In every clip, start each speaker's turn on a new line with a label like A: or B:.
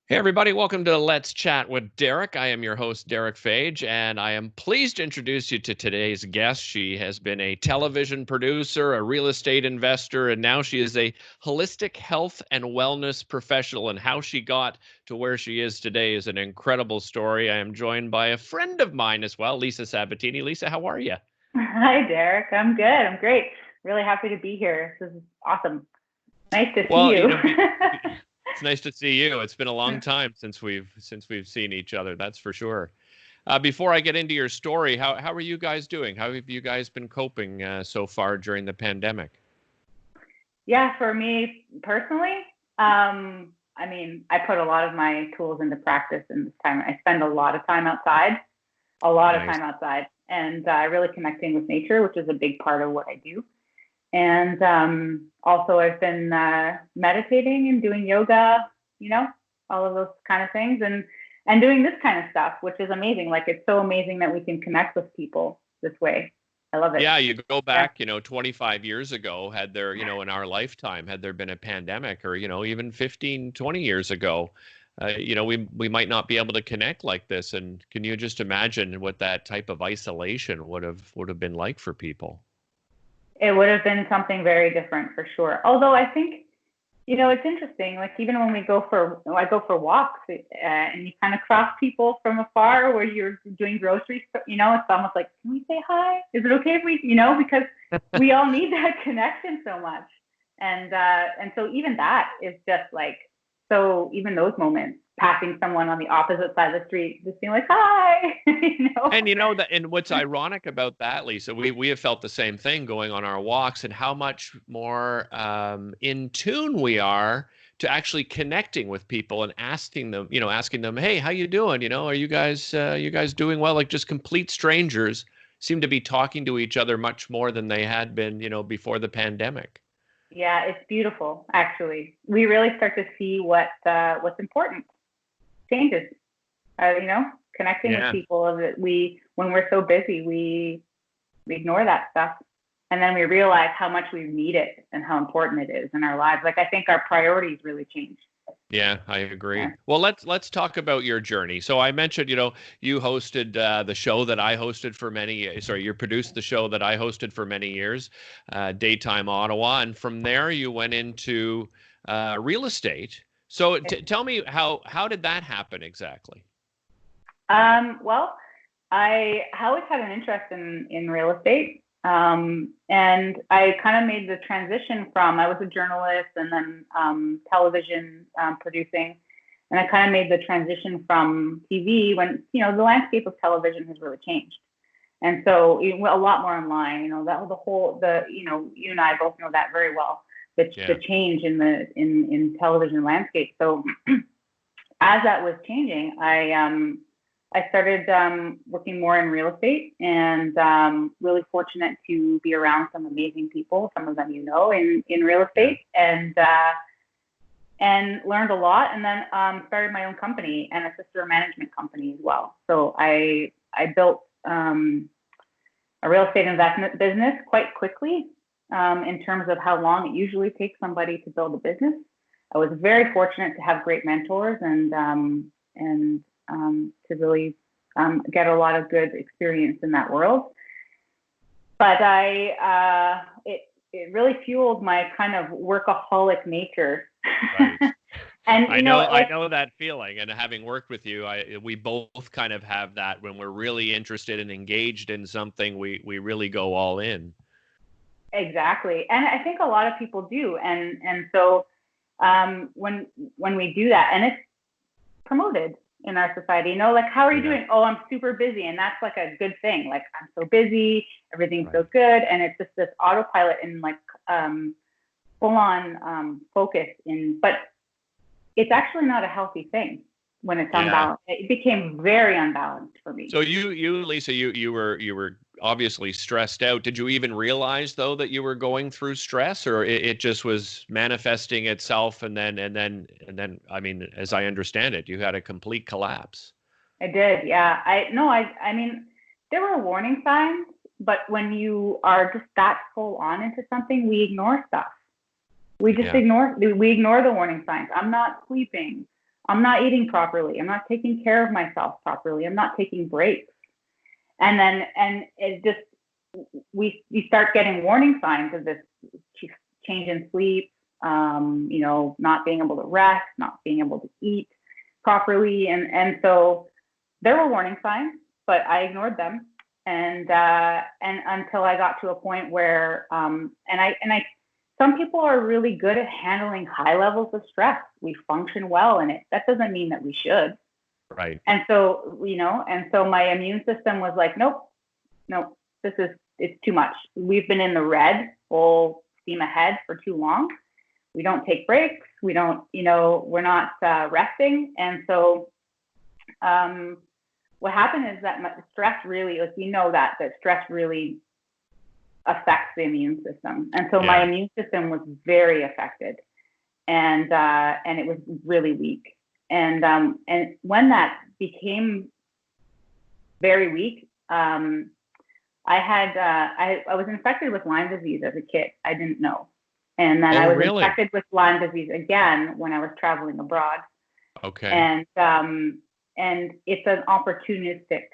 A: Hey, everybody, welcome to Let's Chat with Derick. I am your host, Derick Phage, and I am pleased to introduce you to today's guest. She has been a television producer, a real estate investor, and now she is a holistic health and wellness professional. And how she got to where she is today is an incredible story. I am joined by a friend of mine as well, Lisa Sabatini. Lisa, how are you?
B: Hi, Derick. I'm good. I'm great. Really happy to be here. This is awesome. Nice to see
A: Well,
B: you.
A: it's nice to see you. It's been a long time since we've seen each other. That's for sure. Before I get into your story, how are you guys doing? How have you guys been coping so far during the pandemic?
B: Yeah, for me personally, I put a lot of my tools into practice in this time. I spend a lot of time outside,
A: Nice.
B: and really connecting with nature, which is a big part of what I do. And also, I've been meditating and doing yoga, you know, all of those kind of things, and doing this kind of stuff, which is amazing. Like, it's so amazing that we can connect with people this way. I love it.
A: Yeah, you go
B: Yeah.
A: back, 25 years ago, had there, in our lifetime, had there been a pandemic or, even 15, 20 years ago, we might not be able to connect like this. And can you just imagine what that type of isolation would have been like for people?
B: It would have been something very different for sure. Although I think, it's interesting. Like, even when I go for walks, and you kind of cross people from afar where you're doing groceries. It's almost like, can we say hi? Is it okay if we, because we all need that connection so much. And so even that is just like, so even those moments, passing someone on the opposite side of the street, just being like, hi,
A: And what's ironic about that, Lisa, we have felt the same thing going on our walks, and how much more in tune we are to actually connecting with people and asking them, hey, how you doing? Are you guys doing well? Like, just complete strangers seem to be talking to each other much more than they had been, before the pandemic.
B: Yeah, it's beautiful. Actually, we really start to see what's important changes. Connecting with
A: Yeah.
B: people that when we're so busy, we ignore that stuff, and then we realize how much we need it and how important it is in our lives. Like, I think our priorities really change.
A: Yeah, I
B: Yeah.
A: agree. Well, let's talk about your journey. So I mentioned, you hosted the show that I hosted for many. Sorry, you produced the show that I hosted for many years, Daytime Ottawa, and from there you went into real estate. So tell me how did that happen exactly?
B: Well, I always had an interest in real estate. And I kind of made the transition from, I was a journalist and then television producing. And I kind of made the transition from TV when, the landscape of television has really changed. And so a lot more online, that the whole, you and I both know that very well, the
A: Yeah.
B: change in television landscape. So as that was changing, I started working more in real estate, and really fortunate to be around some amazing people, some of them in real
A: Yeah.
B: estate, and learned a lot. And then started my own company and a sister management company as well. So I built a real estate investment business quite quickly, in terms of how long it usually takes somebody to build a business. I was very fortunate to have great mentors and to really get a lot of good experience in that world. But it really fueled my kind of workaholic nature.
A: Right.
B: And
A: I know that feeling, and having worked with you, we both kind of have that when we're really interested and engaged in something, we really go all in.
B: exactly. And I think a lot of people do. And so when we do that, and it's promoted in our society. Like, how are you
A: Yeah.
B: doing? Oh, I'm super busy. And that's like a good thing. Like, I'm so busy, everything's so
A: Right.
B: good. And it's just this autopilot and like full on focus but it's actually not a healthy thing when it's
A: Yeah.
B: unbalanced. It became very unbalanced for me.
A: So Lisa, you were obviously stressed out. Did you even realize though that you were going through stress, or it just was manifesting itself, and then I mean, as I understand it, you had a complete collapse.
B: I did. Yeah. I mean, there were warning signs, but when you are just that full on into something, we ignore stuff. We just
A: Yeah.
B: ignore the warning signs. I'm not sleeping. I'm not eating properly. I'm not taking care of myself properly. I'm not taking breaks. And it just, we start getting warning signs of this change in sleep, not being able to rest, not being able to eat properly. And so there were warning signs, but I ignored them. And until I got to a point where, some people are really good at handling high levels of stress. We function well in it. That doesn't mean that we should.
A: Right.
B: And so, my immune system was like, nope, it's too much. We've been in the red, full steam ahead for too long. We don't take breaks. We don't, we're not resting. And so, what happened is that stress really, we know that stress really affects the immune system. And so my immune system was very affected, and it was really weak. And when that became very weak, I was infected with Lyme disease as a kid. I didn't know. And then I was infected with Lyme disease again when I was traveling abroad.
A: Okay.
B: And it's an opportunistic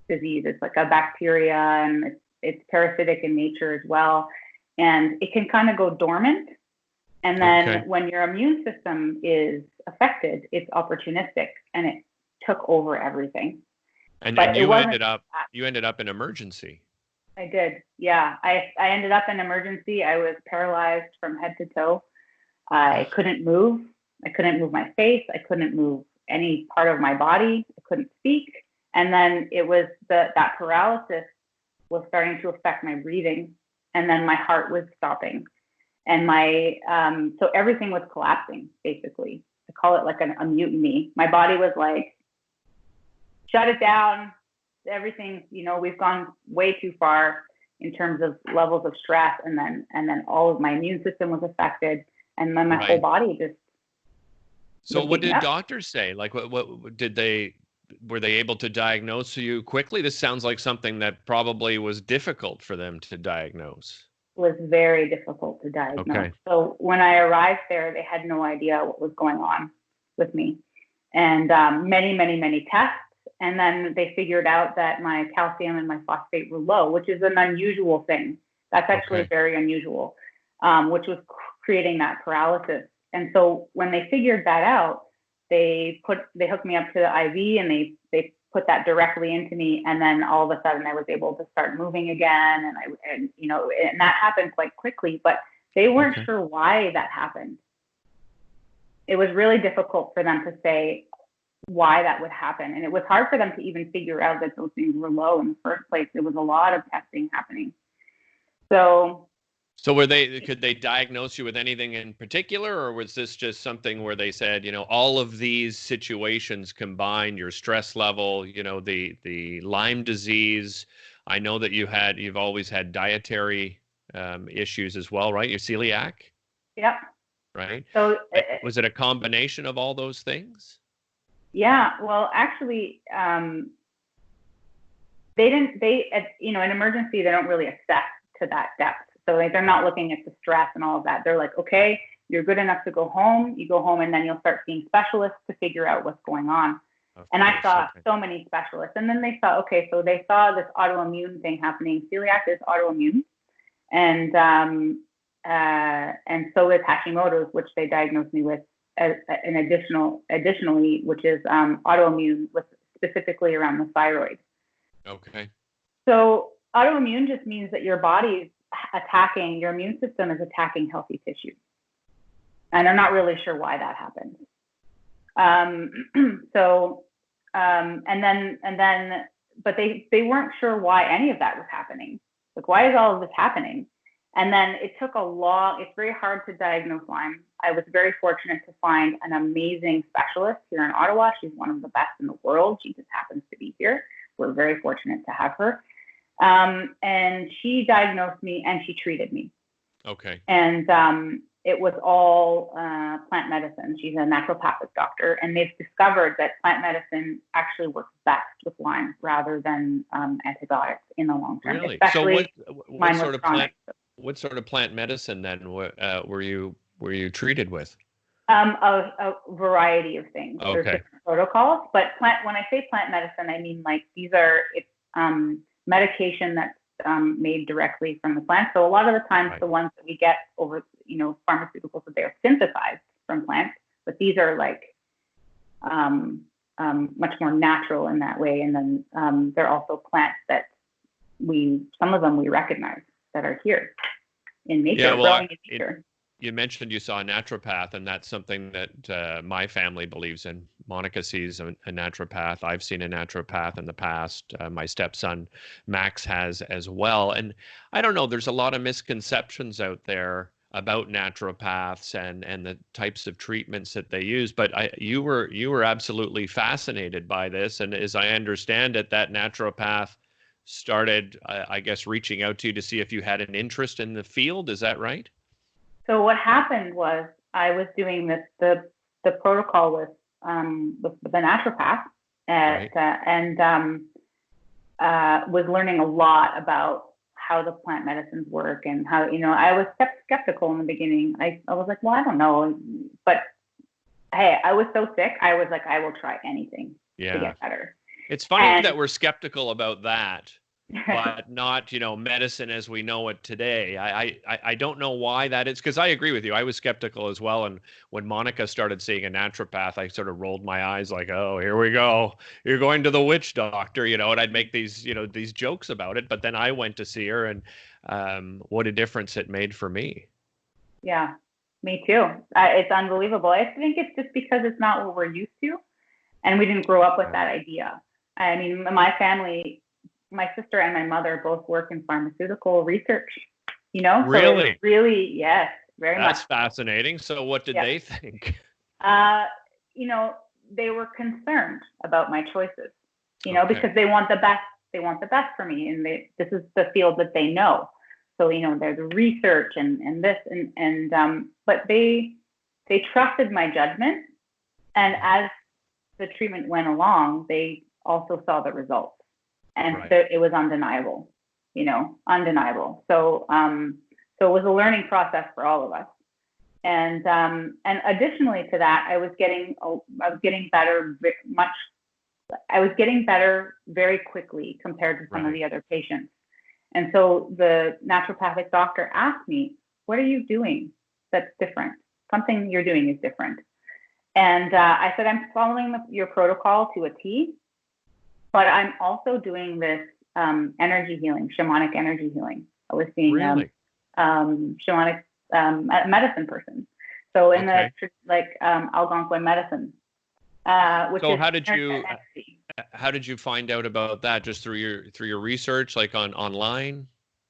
B: disease. It's like a bacteria, and it's parasitic in nature as well. And it can kind of go dormant. And then when your immune system is affected, it's opportunistic, and it took over everything.
A: And you ended up in emergency.
B: I did. Yeah. I ended up in emergency. I was paralyzed from head to toe. I couldn't move. I couldn't move my face. I couldn't move any part of my body. I couldn't speak. And then it was that paralysis was starting to affect my breathing. And then my heart was stopping. And so everything was collapsing, basically. I call it like a mutiny. My body was like, shut it down. Everything, we've gone way too far in terms of levels of stress. And then all of my immune system was affected. And then my whole body just.
A: So what did doctors say? Like, what were they able to diagnose you quickly? This sounds like something that probably was difficult for them to diagnose.
B: It was very difficult to diagnose.
A: Okay.
B: So when I arrived there, they had no idea what was going on with me. And many, many, many tests. And then they figured out that my calcium and my phosphate were low, which is an unusual thing. That's actually very unusual, which was creating that paralysis. And so when they figured that out, they hooked me up to the IV, and they put that directly into me. And then all of a sudden I was able to start moving again. And that happened quite quickly, but they weren't sure why that happened. It was really difficult for them to say why that would happen. And it was hard for them to even figure out that those things were low in the first place. There was a lot of testing happening. So
A: could they diagnose you with anything in particular, or was this just something where they said, all of these situations combined, your stress level, the Lyme disease? I know that you've always had dietary issues as well, right? You're celiac?
B: Yep.
A: Right.
B: So
A: was it a combination of all those things?
B: Yeah. Well, actually, in emergency, they don't really assess to that depth. So they're not looking at the stress and all of that. They're like, okay, you're good enough to go home. You go home, and then you'll start seeing specialists to figure out what's going on. I saw so many specialists. And then they saw this autoimmune thing happening. Celiac is autoimmune. And so is Hashimoto's, which they diagnosed me with additionally, which is autoimmune, specifically around the thyroid.
A: Okay.
B: So autoimmune just means that your body's your immune system is attacking healthy tissue. And I'm not really sure why that happens. But they weren't sure why any of that was happening. Like, why is all of this happening? And then it took it's very hard to diagnose Lyme. I was very fortunate to find an amazing specialist here in Ottawa. She's one of the best in the world. She just happens to be here. We're very fortunate to have her. And she diagnosed me, and she treated me.
A: Okay.
B: And it was all plant medicine. She's a naturopathic doctor, and they've discovered that plant medicine actually works best with Lyme rather than antibiotics in the long term.
A: Really?
B: Especially
A: so what sort of plant medicine then were you treated with?
B: A variety of things. There's
A: Okay.
B: different protocols, but when I say plant medicine, I mean like it's medication that's made directly from the plant. So a lot of the times,
A: Right.
B: the ones that we get over, pharmaceuticals, that they're synthesized from plants, but these are like much more natural in that way. And then they're also plants that some of them we recognize that are here in nature, growing in nature.
A: You mentioned you saw a naturopath, and that's something that my family believes in. Monica sees a naturopath. I've seen a naturopath in the past. My stepson, Max, has as well. And I don't know, there's a lot of misconceptions out there about naturopaths and the types of treatments that they use. But you were absolutely fascinated by this. And as I understand it, that naturopath started, I guess, reaching out to you to see if you had an interest in the field. Is that right?
B: So what happened was I was doing the protocol with the naturopath and was learning a lot about how the plant medicines work and how, I was skeptical in the beginning. I was like, well, I don't know. But hey, I was so sick. I was like, I will try anything to get better.
A: It's funny that we're skeptical about that, but not, medicine as we know it today. I don't know why that is, because I agree with you. I was skeptical as well. And when Monica started seeing a naturopath, I sort of rolled my eyes like, oh, here we go. You're going to the witch doctor, and I'd make these jokes about it. But then I went to see her, and what a difference it made for me.
B: Yeah, me too. It's unbelievable. I think it's just because it's not what we're used to. And we didn't grow up with that idea. I mean, my family, my sister and my mother both work in pharmaceutical research,
A: Really?
B: So really, yes, very much.
A: That's fascinating. So what did they think?
B: They were concerned about my choices, because they want the best. They want the best for me. And this is the field that they know. So, there's research and this but they trusted my judgment. And as the treatment went along, they also saw the results. And so it was undeniable, undeniable. So, so it was a learning process for all of us. And additionally to that, I was getting better I was getting better very quickly compared to some of the other patients. And so the naturopathic doctor asked me, what are you doing that's different? Something you're doing is different. And I said, I'm following your protocol to a T, but I'm also doing this energy healing, shamanic energy healing. I was seeing shamanic medicine person. So in the Algonquin medicine.
A: So how did you find out about that? Just through your research, like online?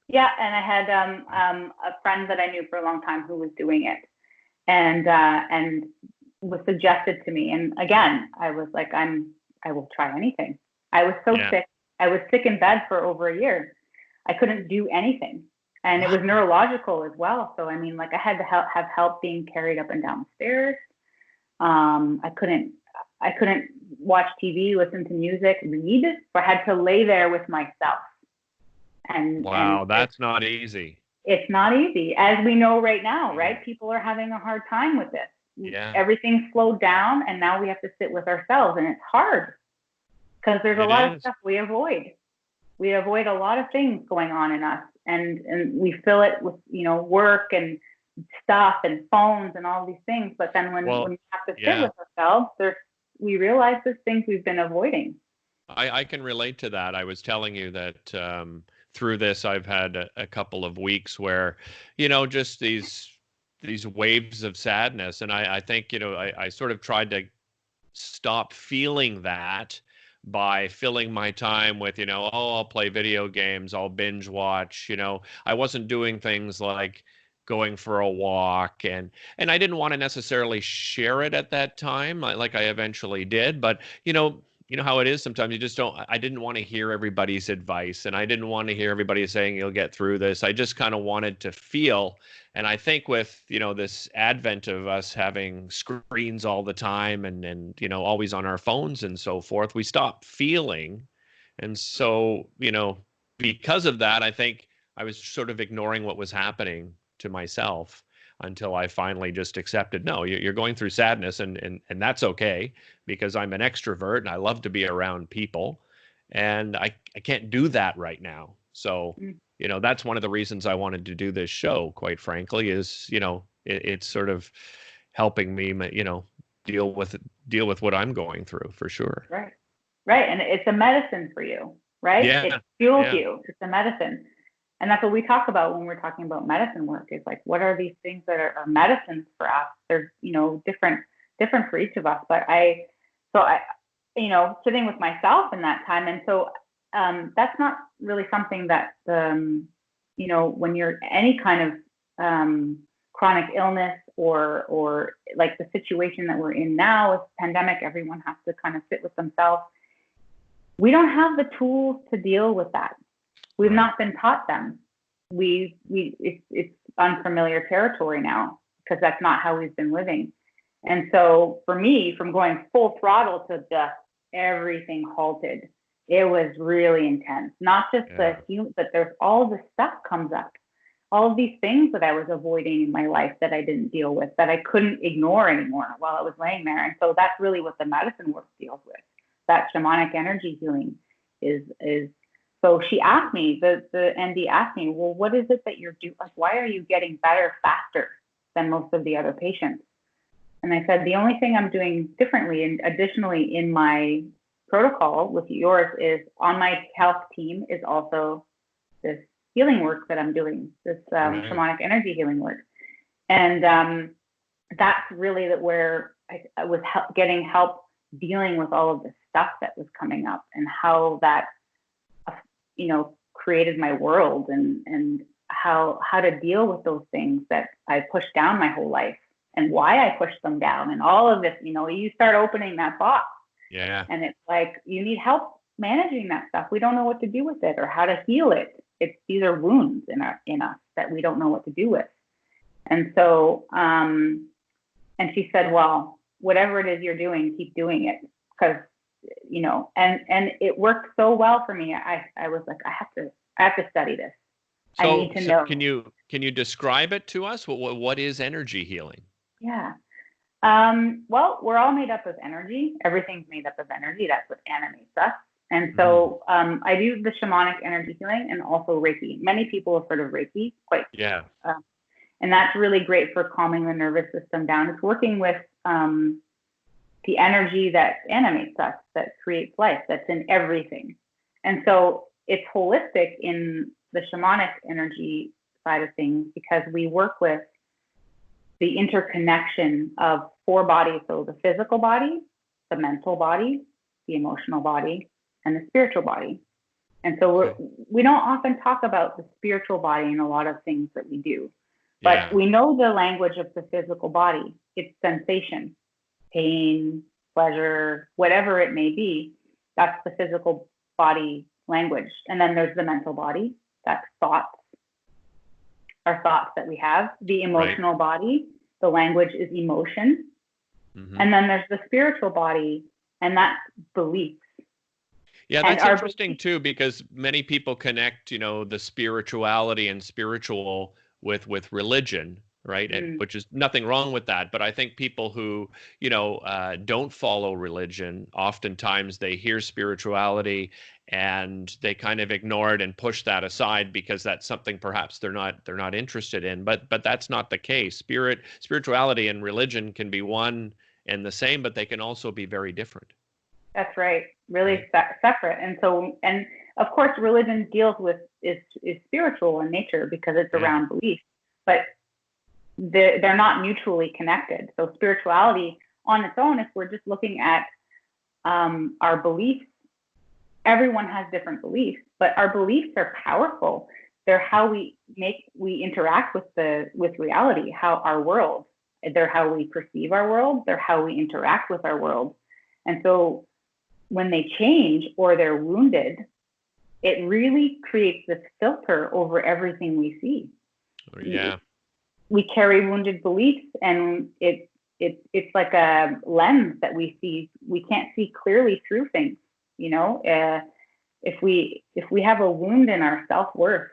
B: Yeah, and I had a friend that I knew for a long time who was doing it, and was suggested to me. And again, I was like, I will try anything. I was so sick. I was sick in bed for over a year. I couldn't do anything, and it was neurological as well. So I mean, like I had to have help being carried up and down the stairs. I couldn't watch TV, listen to music, read. So I had to lay there with myself. And
A: that's not easy.
B: It's not easy, as we know right now, right? People are having a hard time with this.
A: Yeah.
B: Everything's slowed down, and now we have to sit with ourselves, and it's hard because there's a lot of stuff we avoid. We avoid a lot of things going on in us, and we fill it with work and stuff and phones and all these things. But then when we have to sit with ourselves, we realize there's things we've been avoiding.
A: I can relate to that. I was telling you that through this, I've had a couple of weeks where, just these waves of sadness. And I think, I sort of tried to stop feeling that by filling my time with, I'll play video games, I'll binge watch, I wasn't doing things like going for a walk, and I didn't want to necessarily share it at that time, like I eventually did. But you know how it is sometimes. You just don't. I didn't want to hear everybody's advice, and I didn't want to hear everybody saying you'll get through this. I just kind of wanted to feel. And I think with this advent of us having screens all the time and always on our phones and so forth, we stopped feeling. And so because of that, I think I was sort of ignoring what was happening to myself. until I finally just accepted, no, you're going through sadness, and that's okay, because I'm an extrovert and I love to be around people, and I can't do that right now. So, that's one of the reasons I wanted to do this show, quite frankly, is, it's sort of helping me, deal with what I'm going through, for sure.
B: Right. Right. And it's a medicine for you, right?
A: Yeah.
B: It fuels
A: Yeah.
B: you. It's a medicine. And that's what we talk about when we're talking about medicine work, is like, what are these things that are medicines for us? They're, different for each of us. But sitting with myself in that time. And so that's not really something that, when you're any kind of chronic illness or like the situation that we're in now with pandemic, everyone has to kind of sit with themselves. We don't have the tools to deal with that. We've not been taught them. It's unfamiliar territory now, because that's not how we've been living. And so for me, from going full throttle to just everything halted, it was really intense. Not just but there's all this stuff comes up. All of these things that I was avoiding in my life that I didn't deal with, that I couldn't ignore anymore while I was laying there. And so that's really what the medicine work deals with. That shamanic energy healing is. So she asked me, the ND asked me, well, what is it that you're doing? Like, why are you getting better faster than most of the other patients? And I said, the only thing I'm doing differently, and additionally in my protocol with yours, is on my health team is also this healing work that I'm doing, this shamanic energy healing work. And that's really where I was getting help dealing with all of the stuff that was coming up, and how that, created my world, and how to deal with those things that I pushed down my whole life, and why I pushed them down, and all of this. You start opening that box, and it's like you need help managing that stuff. We don't know what to do with it or how to heal it. These are wounds in us that we don't know what to do with. And so, and she said, well, whatever it is you're doing, keep doing it, because and it worked so well for me. I was like, I have to study this. I need to know.
A: Can you describe it to us? What is energy healing?
B: Yeah. Well, we're all made up of energy. Everything's made up of energy. That's what animates us. And so I do the shamanic energy healing and also Reiki. Many people have heard of Reiki. And that's really great for calming the nervous system down. It's working with the energy that animates us, that creates life, that's in everything. And so it's holistic in the shamanic energy side of things, because we work with the interconnection of 4 bodies. So the physical body, the mental body, the emotional body, and the spiritual body. And so we don't often talk about the spiritual body in a lot of things that we do, but we know the language of the physical body. It's sensation, pain, pleasure, whatever it may be. That's the physical body language. And then there's the mental body. That's thoughts, our thoughts that we have. The emotional body, the language is emotion. And then there's the spiritual body, and that's beliefs.
A: Yeah, that's interesting too, because many people connect, the spirituality and spiritual with religion, right? And, which is nothing wrong with that. But I think people who, don't follow religion, oftentimes they hear spirituality and they kind of ignore it and push that aside because that's something perhaps they're not interested in. But that's not the case. Spirituality and religion can be one and the same, but they can also be very different.
B: That's right. Really separate. And so, and of course, religion deals with is spiritual in nature because it's around belief, but they're not mutually connected. So spirituality on its own, if we're just looking at our beliefs, everyone has different beliefs, but our beliefs are powerful. They're how we interact with reality, how our world. They're how we perceive our world. They're how we interact with our world. And so when they change or they're wounded, it really creates this filter over everything we see.
A: Yeah.
B: We carry wounded beliefs, and it's like a lens that we see. We can't see clearly through things. If we have a wound in our self-worth,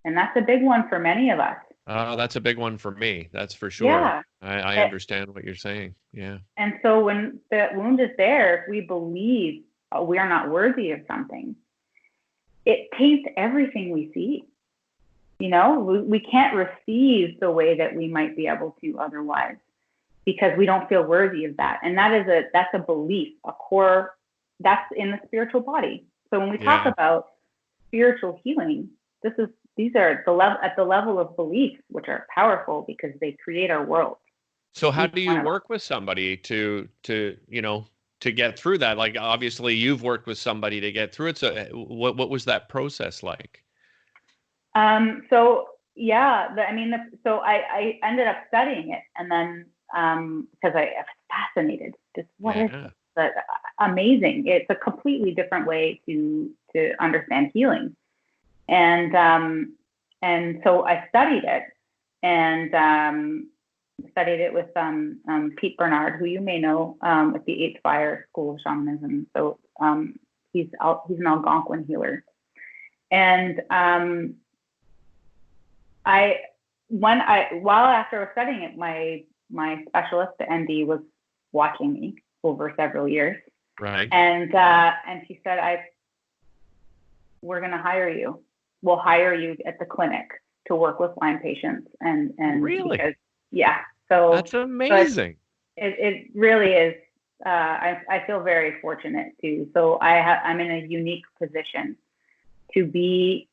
B: and that's a big one for many of us.
A: Oh, that's a big one for me. That's for sure.
B: Yeah.
A: I understand what you're saying. Yeah.
B: And so when the wound is there, if we believe we are not worthy of something, it taints everything we see. We can't receive the way that we might be able to otherwise because we don't feel worthy of that. And that's a belief, a core, that's in the spiritual body. So when we talk
A: Yeah.
B: about spiritual healing, these are at the level of beliefs, which are powerful because they create our world.
A: So how
B: Each
A: do you
B: one of us.
A: work with somebody to get through that? Like obviously you've worked with somebody to get through it. So what was that process like?
B: So yeah, so I ended up studying it, and then because I was fascinated, just what is
A: Yeah.
B: this? But amazing! It's a completely different way to understand healing, and so I studied it, and studied it with Pete Bernard, who you may know, with the Eighth Fire School of Shamanism. So he's an Algonquin healer, and while after I was studying it, my specialist, the ND, was watching me over several years,
A: Right.
B: and she said, "We're going to hire you. We'll hire you at the clinic to work with Lyme patients." And
A: Really?
B: because yeah, so
A: That's amazing.
B: it really is. I feel very fortunate too. So I'm in a unique position to be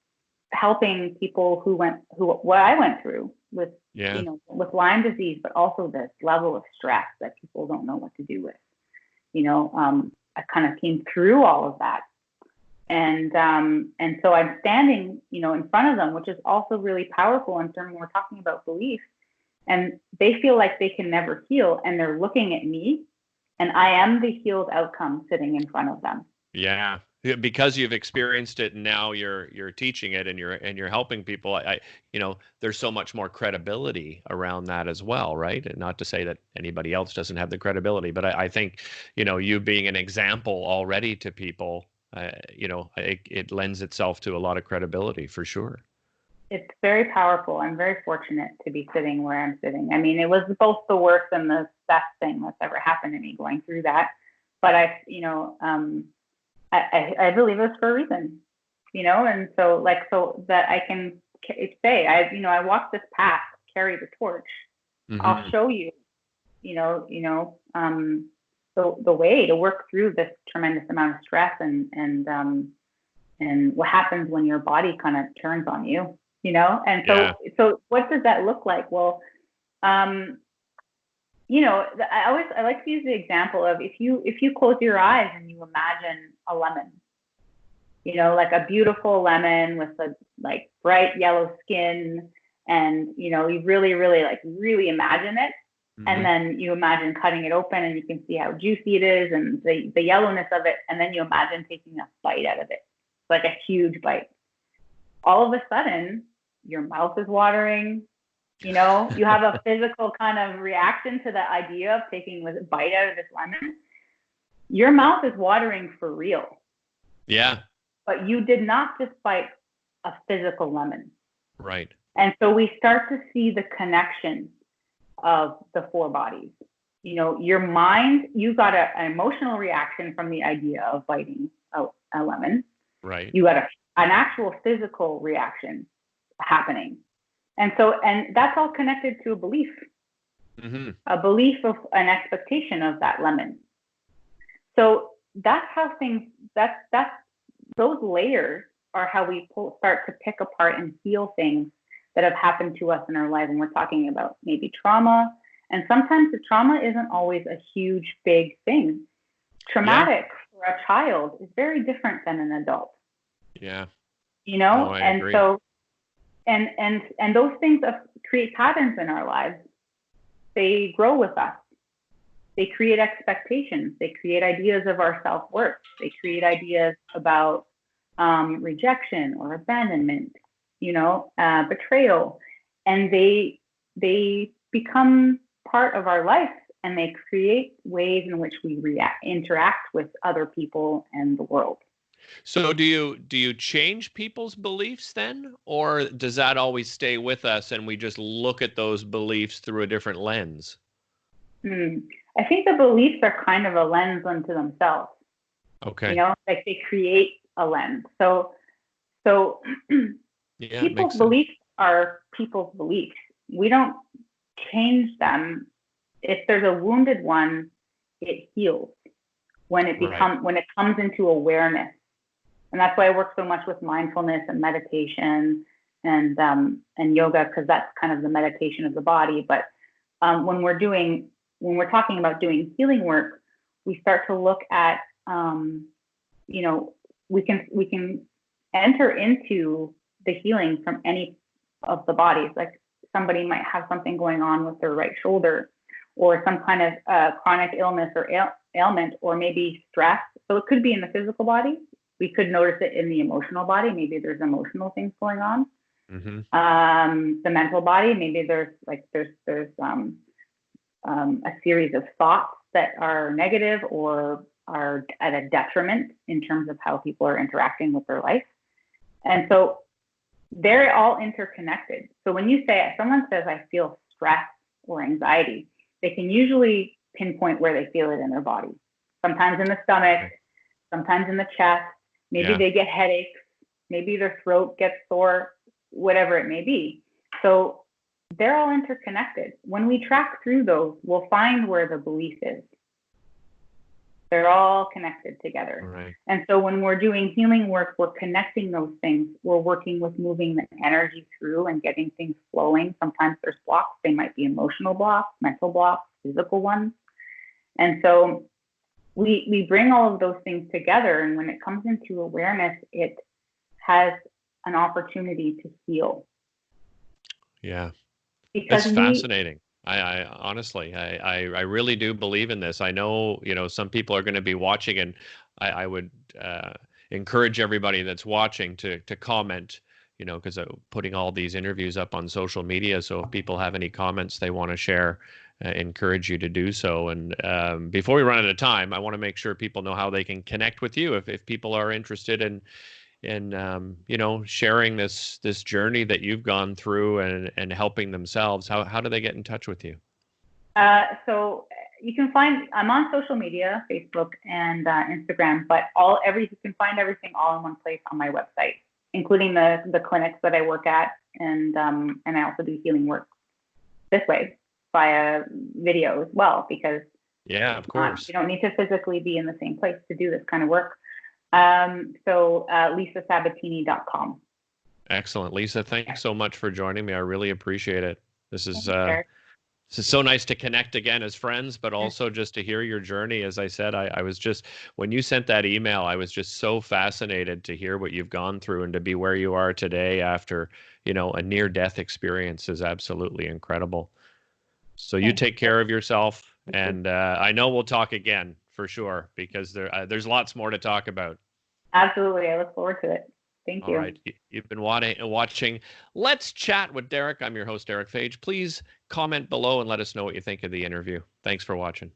B: helping people what I went through with
A: Yeah.
B: with Lyme disease, but also this level of stress that people don't know what to do with. I kind of came through all of that, and so I'm standing, in front of them, which is also really powerful in terms when we're talking about belief. And they feel like they can never heal, and they're looking at me, and I am the healed outcome sitting in front of them.
A: Yeah. Yeah, because you've experienced it and now you're teaching it and you're helping people. There's so much more credibility around that as well, right? And not to say that anybody else doesn't have the credibility, but I think, you being an example already to people, it lends itself to a lot of credibility for sure.
B: It's very powerful. I'm very fortunate to be sitting where I'm sitting. I mean, it was both the worst and the best thing that's ever happened to me going through that. But I believe it's for a reason, and so that I can say, I walked this path, carry the torch. I'll
A: Hmm.
B: show you, the way to work through this tremendous amount of stress and what happens when your body kind of turns on you, and
A: Yeah.
B: so what does that look like? Well, I like to use the example of if you close your eyes and you imagine a lemon, like a beautiful lemon with a like bright yellow skin, and you really, really really imagine it, and
A: Hmm.
B: then you imagine cutting it open and you can see how juicy it is and the yellowness of it, and then you imagine taking a bite out of it, like a huge bite. All of a sudden, your mouth is watering. You have a physical kind of reaction to the idea of taking a bite out of this lemon. Your mouth is watering for real,
A: Yeah.
B: but you did not just bite a physical lemon.
A: Right.
B: And so we start to see the connection of the four bodies. Your mind, you got an emotional reaction from the idea of biting a lemon.
A: Right.
B: You got an actual physical reaction happening. And that's all connected to
A: Hmm.
B: a belief of an expectation of that lemon. So that's how that's those layers are how we start to pick apart and heal things that have happened to us in our life. And we're talking about maybe trauma. And sometimes the trauma isn't always a huge, big thing.
A: Yeah.
B: Traumatic for a child is very different than an adult,
A: Yeah. No, I
B: And
A: agree.
B: so, and those things create patterns in our lives. They grow with us. They create expectations. They create ideas of our self-worth. They create ideas about rejection or abandonment, betrayal, and they become part of our life, and they create ways in which we interact with other people and the world.
A: So do you change people's beliefs then, or does that always stay with us and we just look at those beliefs through a different lens?
B: Hmm. I think the beliefs are kind of a lens unto themselves.
A: Okay.
B: Like they create a lens. So
A: Yeah, it makes
B: people's
A: sense.
B: beliefs are people's beliefs. We don't change them. If there's a wounded one, it heals
A: Right.
B: when it comes into awareness. And that's why I work so much with mindfulness and meditation and yoga, because that's kind of the meditation of the body. But when we're talking about doing healing work, we start to look at you know we can enter into the healing from any of the bodies. Like somebody might have something going on with their right shoulder, or some kind of chronic illness or ailment, or maybe stress. So it could be in the physical body. We could notice it in the emotional body. Maybe there's emotional things going on.
A: Mm-hmm.
B: The mental body, maybe there's a series of thoughts that are negative or are at a detriment in terms of how people are interacting with their life. And so they're all interconnected. So when someone says, I feel stress or anxiety, they can usually pinpoint where they feel it in their body. Sometimes in the stomach,
A: Okay.
B: sometimes in the chest. Maybe
A: Yeah.
B: they get headaches. Maybe their throat gets sore, whatever it may be. So they're all interconnected. When we track through those, we'll find where the belief is. They're all connected together.
A: Right.
B: And so when we're doing healing work, we're connecting those things. We're working with moving the energy through and getting things flowing. Sometimes there's blocks. They might be emotional blocks, mental blocks, physical ones. And so we bring all of those things together. And when it comes into awareness, it has an opportunity to heal.
A: Yeah.
B: Because
A: It's fascinating. I honestly, I really do believe in this. I know, some people are going to be watching, and I would encourage everybody that's watching to comment, because I'm putting all these interviews up on social media. So if people have any comments they want to share, encourage you to do so. And before we run out of time, I want to make sure people know how they can connect with you if people are interested in sharing this journey that you've gone through and helping themselves. How do they get in touch with you?
B: So you can I'm on social media, Facebook and Instagram, but you can find everything all in one place on my website, including the clinics that I work at, and I also do healing work this way via video as well, because
A: Yeah, of course.
B: you don't need to physically be in the same place to do this kind of work. LisaSabatini.com.
A: Excellent. Lisa, thanks so much for joining me. I really appreciate it. This is so nice to connect again as friends, but also just to hear your journey. As I said, I was just, when you sent that email, I was just so fascinated to hear what you've gone through, and to be where you are today after, a near-death experience is absolutely incredible. So you take care of yourself, and I know we'll talk again for sure, because there's lots more to talk about.
B: Absolutely. I look forward to it. Thank
A: All
B: you.
A: right. You've been watching Let's Chat with Derick. I'm your host, Derick Phage. Please comment below and let us know what you think of the interview. Thanks for watching.